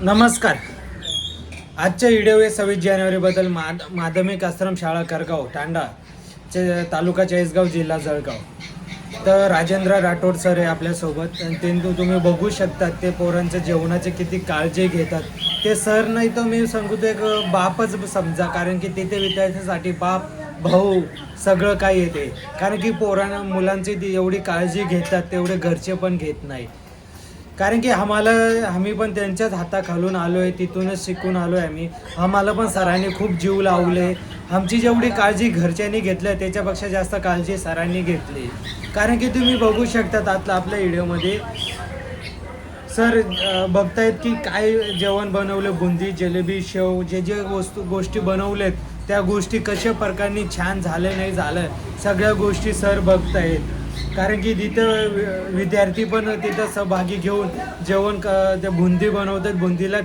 नमस्कार. आजच्या व्हिडिओ आहे 26 जानेवारीबद्दल माध्यमिक आश्रम शाळा करगाव तांडा तालुका चाळीसगाव जिल्हा जळगाव. तर राजेंद्र राठोड सर आहे आपल्यासोबत आणि ते तुम्ही बघू शकतात ते पोरांच्या जेवणाची किती काळजी घेतात. ते सर नाही तर मी सांगतो एक बापच समजा, कारण की तिथे विद्यार्थ्यांसाठी बाप भाऊ सगळं काही येते. कारण की मुलांची एवढी काळजी घेतात तेवढे घरचे पण घेत नाही. कारण की आम्ही पण त्यांच्याच हाताखालून आलो आहे, तिथूनच शिकून आलो आहे आम्ही. आम्हाला पण सरांनी खूप जीव लावले. आमची जेवढी काळजी घरच्यांनी घेतली त्याच्यापेक्षा जास्त काळजी सरांनी घेतली. कारण की तुम्ही बघू शकतात आता आपल्या व्हिडिओमध्ये सर बघतायत की काय जेवण बनवलं, बुंदी जलेबी शेव जे जे गोष्टी बनवलेत त्या गोष्टी कशा प्रकारे छान झालं नाही झालं सगळ्या गोष्टी सर बघतायत. कारण की तिथं विद्यार्थी पण तिथं सहभागी घेऊन जेवण ते बुंदी बनवतात. बुंदीला